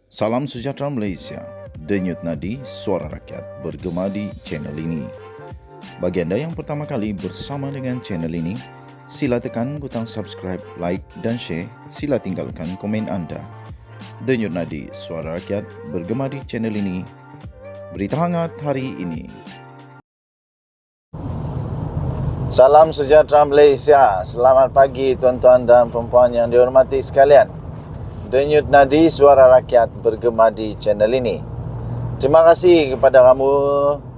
Salam sejahtera Malaysia. Denyut nadi suara rakyat bergema di channel ini. Bagi anda yang pertama kali bersama dengan channel ini, sila tekan butang subscribe, like dan share. Sila tinggalkan komen anda. Denyut nadi suara rakyat bergema di channel ini. Berita hangat hari ini. Salam sejahtera Malaysia. Selamat pagi tuan-tuan dan puan-puan yang dihormati sekalian. Denyut nadi suara rakyat bergema di channel ini. Terima kasih kepada kamu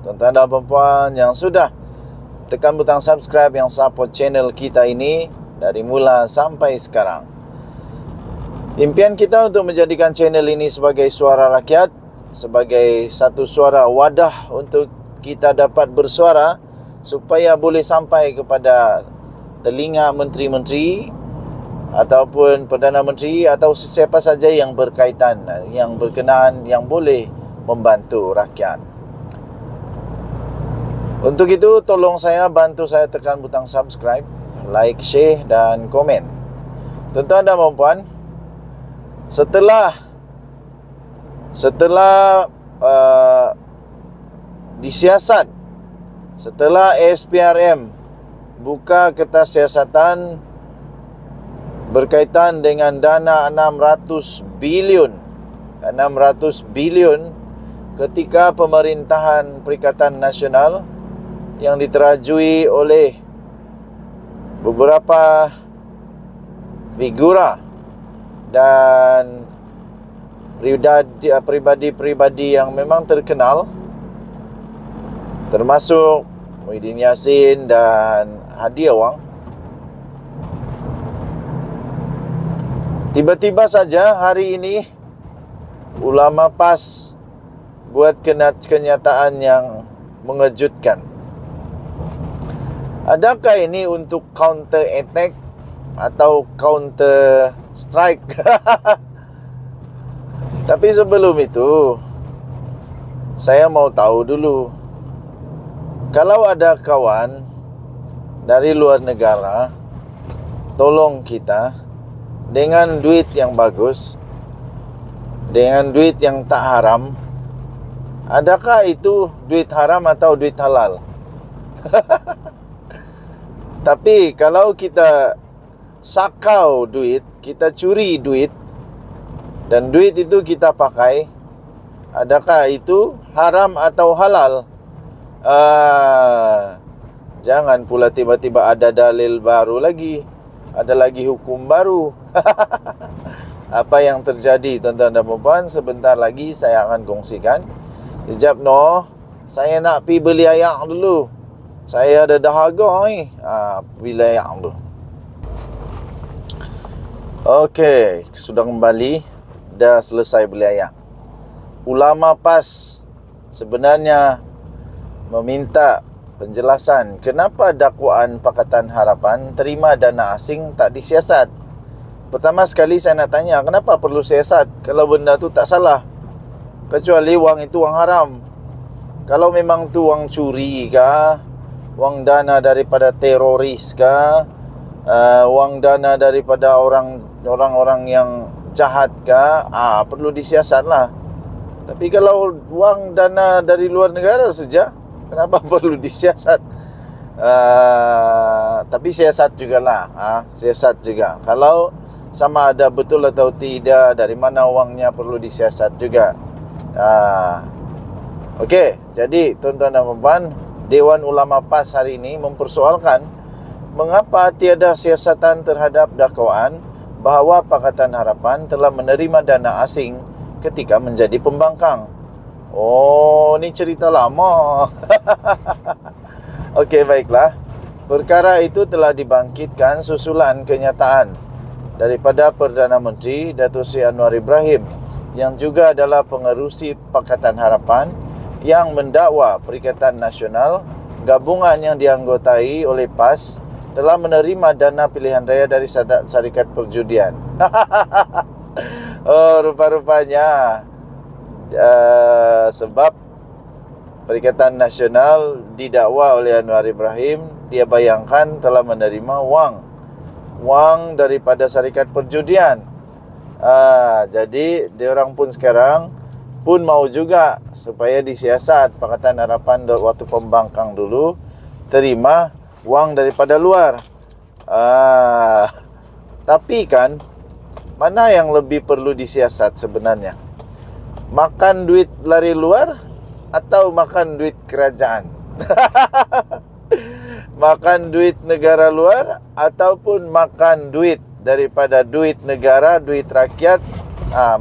tuan-tuan dan puan-puan yang sudah tekan butang subscribe, yang support channel kita ini dari mula sampai sekarang. Impian kita untuk menjadikan channel ini sebagai suara rakyat, sebagai satu suara wadah untuk kita dapat bersuara supaya boleh sampai kepada telinga menteri-menteri ataupun Perdana Menteri atau sesiapa saja yang berkaitan, yang berkenaan, yang boleh membantu rakyat. Untuk itu, tolong bantu saya tekan butang subscribe, like, share dan komen. Tuan-tuan dan puan-puan, setelah disiasat, setelah SPRM buka kertas siasatan berkaitan dengan dana 600 bilion ketika pemerintahan Perikatan Nasional yang diterajui oleh beberapa figura dan pribadi-pribadi yang memang terkenal, termasuk Muhyiddin Yassin dan Hadi Awang. Tiba-tiba saja hari ini ulama PAS buat kenyataan yang mengejutkan. Adakah ini untuk counter attack atau counter strike? Tapi sebelum itu, saya mau tahu dulu, kalau ada kawan dari luar negara tolong kita dengan duit yang bagus, dengan duit yang tak haram, adakah itu duit haram atau duit halal? Tapi kalau kita sakau duit, kita curi duit, dan duit itu kita pakai, adakah itu haram atau halal? Jangan pula tiba-tiba ada dalil baru lagi, ada lagi hukum baru. Apa yang terjadi tuan-tuan dan puan-puan, sebentar lagi saya akan kongsikan. Sekejap saya nak pergi beli ayak dulu. Saya ada dahaga ni. Beli ayak dulu. Okey, sudah kembali. Dah selesai beli ayak. Ulama PAS sebenarnya meminta penjelasan kenapa dakwaan Pakatan Harapan terima dana asing tak disiasat. Pertama sekali saya nak tanya, kenapa perlu siasat kalau benda tu tak salah? Kecuali wang itu wang haram. Kalau memang tu wang curi kah, wang dana daripada teroris kah, wang dana daripada orang-orang yang jahat kah, perlu disiasat lah. Tapi kalau wang dana dari luar negara saja, kenapa perlu disiasat? Tapi siasat jugalah. Siasat juga. Kalau sama ada betul atau tidak, dari mana wangnya, perlu disiasat juga. Okey, jadi tuan-tuan dan puan-puan, Dewan Ulama PAS hari ini mempersoalkan mengapa tiada siasatan terhadap dakwaan bahawa Pakatan Harapan telah menerima dana asing ketika menjadi pembangkang. Oh, ni cerita lama. Okey, baiklah. Perkara itu telah dibangkitkan susulan kenyataan daripada Perdana Menteri Datuk Seri Anwar Ibrahim, yang juga adalah pengerusi Pakatan Harapan, yang mendakwa Perikatan Nasional, gabungan yang dianggotai oleh PAS, telah menerima dana pilihan raya dari syarikat perjudian. Oh, rupa-rupanya sebab Perikatan Nasional didakwa oleh Anwar Ibrahim, dia bayangkan telah menerima wang daripada syarikat perjudian. Jadi diorang pun sekarang pun mau juga supaya disiasat Pakatan Harapan waktu pembangkang dulu terima wang daripada luar. Tapi kan mana yang lebih perlu disiasat sebenarnya? Makan duit lari luar atau makan duit kerajaan? Makan duit negara luar ataupun makan duit daripada duit negara, duit rakyat?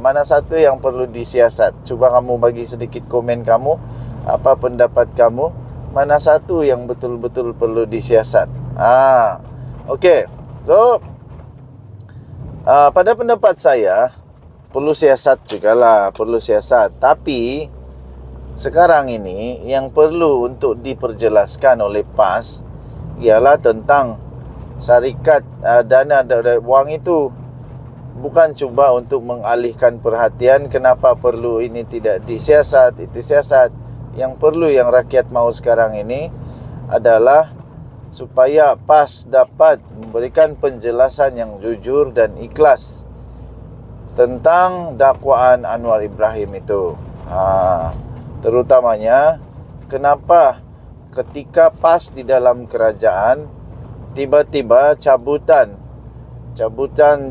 Mana satu yang perlu disiasat? Cuba kamu bagi sedikit komen kamu, apa pendapat kamu? Mana satu yang betul-betul perlu disiasat? Okey. So, pada pendapat saya perlu siasat jugalah, perlu siasat. Tapi sekarang ini yang perlu untuk diperjelaskan oleh PAS ialah tentang syarikat dana dari wang itu. Bukan cuba untuk mengalihkan perhatian kenapa perlu ini tidak disiasat, itu siasat. Yang perlu yang rakyat mau sekarang ini adalah supaya PAS dapat memberikan penjelasan yang jujur dan ikhlas tentang dakwaan Anwar Ibrahim itu. Terutamanya kenapa ketika PAS di dalam kerajaan tiba-tiba cabutan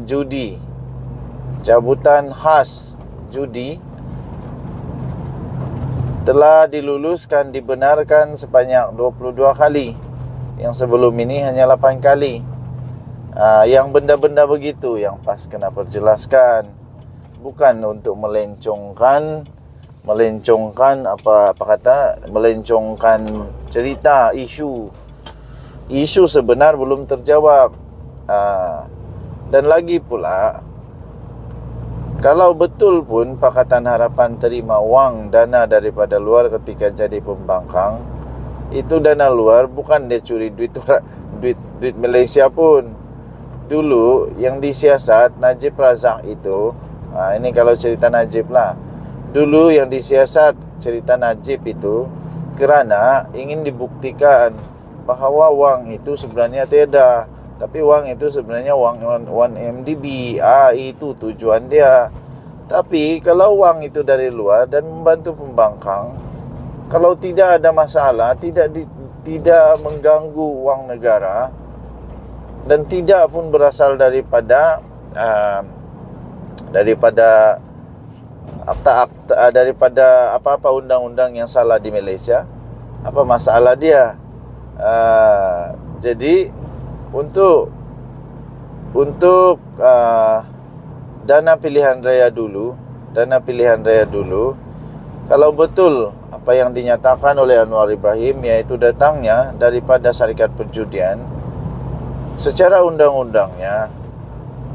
judi, cabutan khas judi telah diluluskan, dibenarkan sebanyak 22 kali. Yang sebelum ini hanya 8 kali. Yang benda-benda begitu yang PAS kena perjelaskan. Bukan untuk melencongkan melencongkan cerita, isu sebenar belum terjawab. Dan lagi pula, kalau betul pun Pakatan Harapan terima wang dana daripada luar ketika jadi pembangkang, itu dana luar bukan dia curi duit Malaysia pun. Dulu yang disiasat Najib Razak itu, ini kalau cerita Najib lah. Dulu yang disiasat cerita Najib itu kerana ingin dibuktikan bahawa wang itu sebenarnya tiada, tapi wang itu sebenarnya wang 1MDB. Itu tujuan dia. Tapi kalau wang itu dari luar dan membantu pembangkang, kalau tidak ada masalah, tidak mengganggu wang negara dan tidak pun berasal daripada daripada apa-apa undang-undang yang salah di Malaysia, apa masalah dia? Jadi untuk dana pilihan raya dulu, kalau betul apa yang dinyatakan oleh Anwar Ibrahim, iaitu datangnya daripada syarikat perjudian, secara undang-undangnya,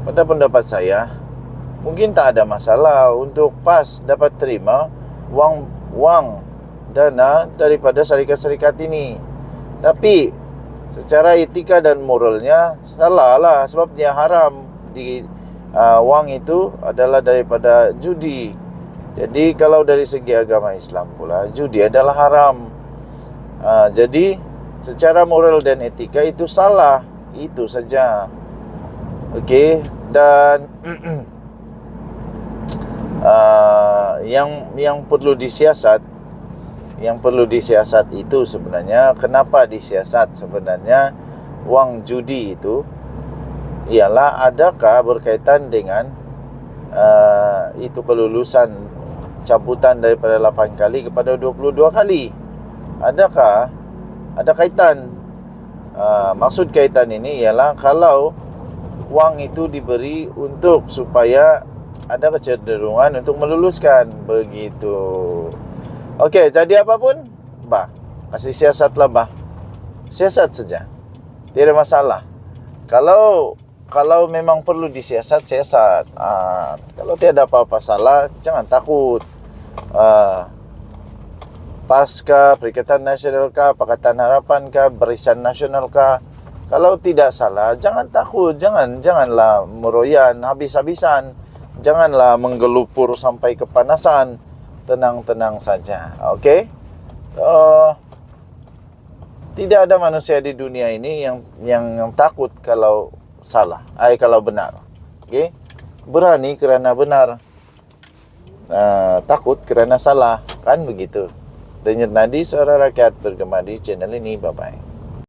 pada pendapat saya, mungkin tak ada masalah untuk PAS dapat terima wang dana daripada syarikat-syarikat ini. Tapi secara etika dan moralnya salah lah, sebab dia haram. Wang itu adalah daripada judi. Jadi kalau dari segi agama Islam pula, judi adalah haram. Jadi secara moral dan etika itu salah. Itu saja. Okey. Dan yang perlu disiasat, itu sebenarnya, kenapa disiasat sebenarnya wang judi itu, ialah adakah berkaitan dengan itu kelulusan cabutan daripada 8 kali kepada 22 kali. Adakah ada kaitan? Maksud kaitan ini ialah kalau wang itu diberi untuk supaya ada kecenderungan untuk meluluskan, begitu. Okey, jadi apapun, kasih siasatlah, siasat saja, tidak masalah. Kalau memang perlu disiasat, siasat. Kalau tiada apa-apa salah, jangan takut. PAS kah, Perikatan Nasional kah, Pakatan Harapan kah, Barisan Nasional kah, kalau tidak salah, jangan takut, janganlah meroyan habis-habisan, janganlah menggelupur sampai kepanasan. Tenang-tenang saja. Okey? Tidak ada manusia di dunia ini yang takut kalau salah, kalau benar. Okey? Berani kerana benar, takut kerana salah, kan begitu. Denyut nadi suara rakyat bergema di channel ini. Bye bye.